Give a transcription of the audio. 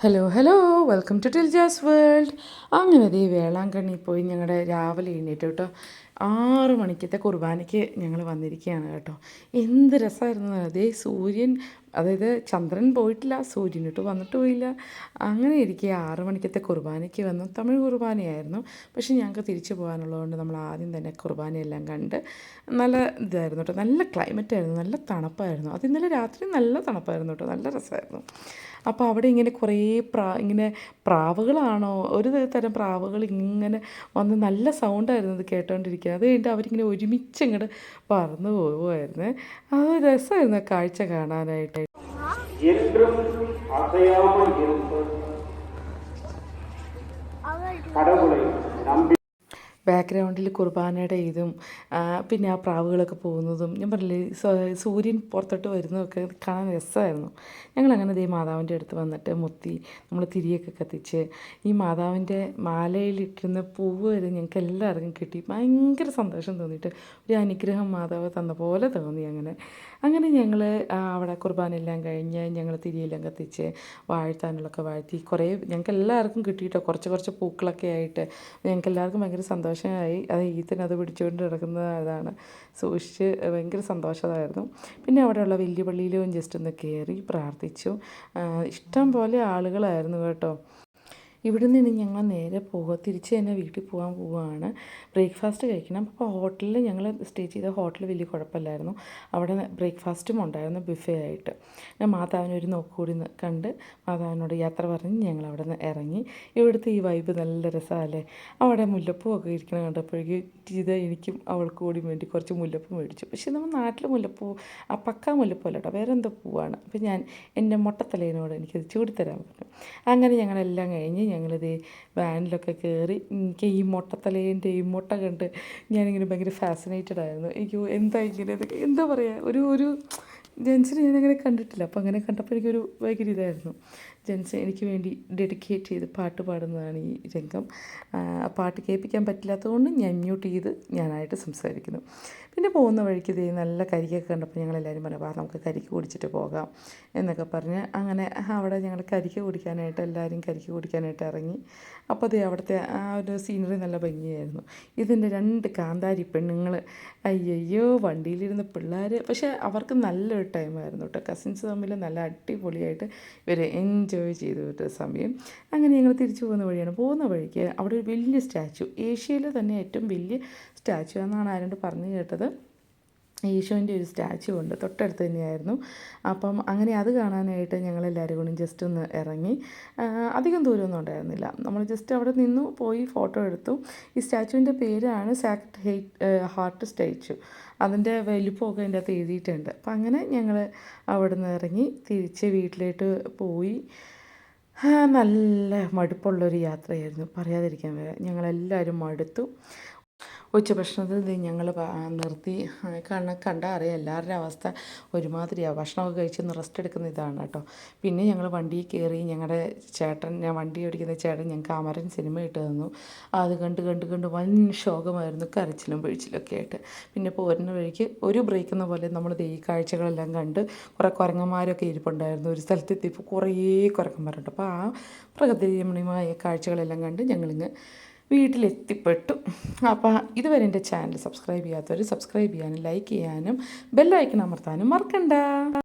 Hello hello welcome to Tiljas world. അങ്ങനെ ദേ വേളാങ്കണ്ണി പോയി ഞങ്ങളുടെ രാവിലെ എഴുന്നേറ്റ് കേട്ടോ. 6 മണിക്കത്തെ കുർബാനയ്ക്ക് ഞങ്ങൾ വന്നിരിക്കുകയാണ് കേട്ടോ. എന്ത് രസമായിരുന്നു അതേ സൂര്യൻ, അതായത് ചന്ദ്രൻ പോയിട്ടില്ല, സൂര്യനിട്ട് വന്നിട്ട് പോയില്ല. അങ്ങനെ ഇരിക്കുക 6 മണിക്കത്തെ കുർബാനയ്ക്ക് വന്നു. തമിഴ് കുർബാനയായിരുന്നു. പക്ഷേ ഞങ്ങൾക്ക് തിരിച്ചു പോകാനുള്ളതുകൊണ്ട് നമ്മൾ ആദ്യം തന്നെ കുർബാനയെല്ലാം കണ്ട് നല്ല ഇതായിരുന്നു കേട്ടോ. നല്ല ക്ലൈമറ്റായിരുന്നു, നല്ല തണുപ്പായിരുന്നു. അത് ഇന്നലെ രാത്രി നല്ല തണുപ്പായിരുന്നു കേട്ടോ, നല്ല രസമായിരുന്നു. അപ്പോൾ അവിടെ ഇങ്ങനെ കുറേ ഇങ്ങനെ പ്രാവുകളാണോ ഒരു തരം പ്രാവുകൾ ഇങ്ങനെ വന്ന് നല്ല സൗണ്ടായിരുന്നു അത് കേട്ടോണ്ടിരിക്കുക. അത് കഴിഞ്ഞിട്ട് അവരിങ്ങനെ ഒരുമിച്ച് ഇങ്ങോട്ട് പറന്നു പോകുമായിരുന്നു. അത് രസമായിരുന്നു ആ കാഴ്ച കാണാനായിട്ട്. ബാക്ക്ഗ്രൗണ്ടിൽ കുർബാനയുടെ ഇതും പിന്നെ ആ പ്രാവുകളൊക്കെ പോകുന്നതും ഞാൻ പറഞ്ഞില്ലേ സൂര്യൻ പുറത്തോട്ട് വരുന്നതൊക്കെ കാണാൻ രസമായിരുന്നു. ഞങ്ങളങ്ങനെ ദേ മാതാവിൻ്റെ അടുത്ത് വന്നിട്ട് മുത്തി നമ്മൾ തിരിയൊക്കെ കത്തിച്ച് ഈ മാതാവിൻ്റെ മാലയിലിട്ടിരുന്ന പൂവ് വരെ ഞങ്ങൾക്ക് എല്ലാവർക്കും കിട്ടി. ഭയങ്കര സന്തോഷം തോന്നിയിട്ട് ഒരു അനുഗ്രഹം മാതാവ് തന്ന പോലെ തോന്നി. അങ്ങനെ ഞങ്ങൾ അവിടെ കുർബാനയെല്ലാം കഴിഞ്ഞ് ഞങ്ങൾ തിരിയെല്ലാം കത്തിച്ച് വാഴ്ത്താനുള്ളൊക്കെ വാഴ്ത്തി കുറേ ഞങ്ങൾക്ക് എല്ലാവർക്കും കിട്ടിയിട്ടോ. കുറച്ച് പൂക്കളൊക്കെ ആയിട്ട് ഞങ്ങൾക്ക് എല്ലാവർക്കും ഭയങ്കര സന്തോഷമായി. അത് ഈത്തനത് പിടിച്ചുകൊണ്ട് കിടക്കുന്ന അതാണ് സൂക്ഷിച്ച് ഭയങ്കര സന്തോഷമായിരുന്നു. പിന്നെ അവിടെയുള്ള വലിയ പള്ളിയിലും ജസ്റ്റ് ഒന്ന് കയറി പ്രാർത്ഥിച്ചു. ഇഷ്ടം പോലെ ആളുകളായിരുന്നു കേട്ടോ. ഇവിടെ നിന്ന് ഞങ്ങൾ നേരെ തിരിച്ച് തന്നെ വീട്ടിൽ പോകാൻ പോവുകയാണ്. ബ്രേക്ക്ഫാസ്റ്റ് കഴിക്കണം. അപ്പോൾ ഹോട്ടലിൽ ഞങ്ങൾ സ്റ്റേ ചെയ്ത ഹോട്ടൽ വലിയ കുഴപ്പമില്ലായിരുന്നു. അവിടെ ബ്രേക്ക്ഫാസ്റ്റും ഉണ്ടായിരുന്നു ബുഫേ ആയിട്ട്. ഞാൻ മാതാവിനൊരു നോക്കുകൂടി കണ്ട് മാതാവിനോട് യാത്ര പറഞ്ഞ് ഞങ്ങൾ അവിടെ നിന്ന് ഇറങ്ങി. ഇവിടുത്തെ ഈ വൈബ് നല്ല രസമല്ലേ. അവിടെ മുല്ലപ്പൂവൊക്കെ ഇരിക്കണം കണ്ടപ്പോഴേക്കും എനിക്കും അവൾക്ക് കൂടി വേണ്ടി കുറച്ച് മുല്ലപ്പൂ മേടിച്ചു. പക്ഷേ നമ്മൾ നാട്ടിലെ മുല്ലപ്പൂ ആ പക്കാ മുല്ലപ്പൂ അല്ല കേട്ടോ, വേറെ എന്തോ പൂവാണ്. അപ്പോൾ ഞാൻ എൻ്റെ മൊട്ടത്തലേനോട് എനിക്കത് ചൂടിത്തരാൻ പറഞ്ഞു. അങ്ങനെ ഞങ്ങളെല്ലാം കഴിഞ്ഞ് ഞങ്ങളിത് വാനിലൊക്കെ കയറി. എനിക്ക് ഈ മൊട്ടത്തലേൻ്റെ ഈ മുട്ട കണ്ട് ഞാനിങ്ങനെ ഭയങ്കര ഫാസിനേറ്റഡ് ആയിരുന്നു. എനിക്ക് എന്താ ഇങ്ങനെ എന്താ പറയുക, ഒരു ജെൻസിനെ ഞാനങ്ങനെ കണ്ടിട്ടില്ല. അപ്പോൾ അങ്ങനെ കണ്ടപ്പോഴേക്കൊരു ഭയങ്കര ഇതായിരുന്നു. ജെൻസ് എനിക്ക് വേണ്ടി ഡെഡിക്കേറ്റ് ചെയ്ത് പാട്ട് പാടുന്നതാണ് ഈ രംഗം. പാട്ട് കേൾപ്പിക്കാൻ പറ്റില്ലാത്തതുകൊണ്ട് ഞാൻ മ്യൂട്ട് ചെയ്ത് ഞാനായിട്ട് സംസാരിക്കുന്നു. പിന്നെ പോകുന്ന വഴിക്ക് ഇതേ നല്ല കരിക്കൊക്കെ കണ്ടപ്പോൾ ഞങ്ങളെല്ലാവരും പറഞ്ഞു വാ നമുക്ക് കരിക്ക് കുടിച്ചിട്ട് പോകാം എന്നൊക്കെ പറഞ്ഞ് അങ്ങനെ അവിടെ ഞങ്ങൾ കരിക്ക് കുടിക്കാനായിട്ട് എല്ലാവരും കരിക്ക് കുടിക്കാനായിട്ട് ഇറങ്ങി. അപ്പോൾ അതേ അവിടുത്തെ ആ ഒരു സീനറി നല്ല ഭംഗിയായിരുന്നു. ഇതിൻ്റെ 2 കാന്താരി പെണ്ണുങ്ങൾ അയ്യോ വണ്ടിയിലിരുന്ന പിള്ളേർ. പക്ഷേ അവർക്ക് നല്ലൊരു ടൈമായിരുന്നു കേട്ടോ. കസിൻസ് തമ്മിൽ നല്ല അടിപൊളിയായിട്ട് ഇവർ എൻജോയ് ചെയ്തു ഒരു സമയം. അങ്ങനെ ഞങ്ങൾ തിരിച്ചു പോകുന്ന വഴിക്ക് അവിടെ ഒരു വലിയ സ്റ്റാച്ചു, ഏഷ്യയിലെ തന്നെ ഏറ്റവും വലിയ സ്റ്റാച്ചു എന്നാണ് ആരോട് പറഞ്ഞു കേട്ടത്. ഈശോൻ്റെ ഒരു സ്റ്റാച്ചു ഉണ്ട് തൊട്ടടുത്ത് തന്നെയായിരുന്നു. അപ്പം അങ്ങനെ അത് കാണാനായിട്ട് ഞങ്ങളെല്ലാവരും കൂടി ജസ്റ്റ് ഒന്ന് ഇറങ്ങി. അധികം ദൂരമൊന്നും ഉണ്ടായിരുന്നില്ല. നമ്മൾ ജസ്റ്റ് അവിടെ നിന്നു പോയി ഫോട്ടോ എടുത്തു. ഈ സ്റ്റാച്ചുവിൻ്റെ പേരാണ് സാക്രഡ് ഹാർട്ട് സ്റ്റാച്ചു. അതിൻ്റെ വലിപ്പമൊക്കെ അതിൻ്റെ അകത്ത് എഴുതിയിട്ടുണ്ട്. അപ്പം അങ്ങനെ ഞങ്ങൾ അവിടെ നിന്ന് ഇറങ്ങി തിരിച്ച് വീട്ടിലേക്ക് പോയി. നല്ല മടുപ്പുള്ളൊരു യാത്രയായിരുന്നു, പറയാതിരിക്കാൻ വയ്യ. ഞങ്ങളെല്ലാവരും മടുത്തു. ഉച്ചഭക്ഷണത്തിൽ ഞങ്ങൾ നിർത്തി. കണ്ടാൽ അറിയാം എല്ലാവരുടെ അവസ്ഥ ഒരുമാതിരിയാണ്. ഭക്ഷണമൊക്കെ കഴിച്ചൊന്ന് റെസ്റ്റ് എടുക്കുന്ന ഇതാണ് കേട്ടോ. പിന്നെ ഞങ്ങൾ വണ്ടിയിൽ കയറി. ഞങ്ങളുടെ ചേട്ടൻ, ഞാൻ വണ്ടി ഓടിക്കുന്ന ചേട്ടൻ ഞങ്ങൾക്ക് അമരൻ സിനിമ ഇട്ട് തന്നു. അത് കണ്ട് വൻ ശോകമായിരുന്നു, കരച്ചിലും പിഴിച്ചിലൊക്കെ ആയിട്ട്. പിന്നെ പോരുന്ന വഴിക്ക് ഒരു ബ്രേക്ക് എന്ന പോലെ നമ്മൾ ഈ കാഴ്ചകളെല്ലാം കണ്ട് കുറേ കുരങ്ങന്മാരൊക്കെ ഇരിപ്പുണ്ടായിരുന്നു. ഒരു സ്ഥലത്തെത്തിയപ്പോൾ കുറേ കുരങ്ങന്മാരുണ്ട്. അപ്പോൾ ആ പ്രകൃതി രമണീയമായ കാഴ്ചകളെല്ലാം കണ്ട് ഞങ്ങളിങ്ങ് വീട്ടിലെത്തിപ്പെട്ടു. അപ്പോൾ ഇതുവരെ എൻ്റെ ചാനൽ സബ്സ്ക്രൈബ് ചെയ്യാത്തവർ സബ്സ്ക്രൈബ് ചെയ്യാനും ലൈക്ക് ചെയ്യാനും ബെല്ലൈക്കൺ അമർത്താനും മറക്കണ്ട.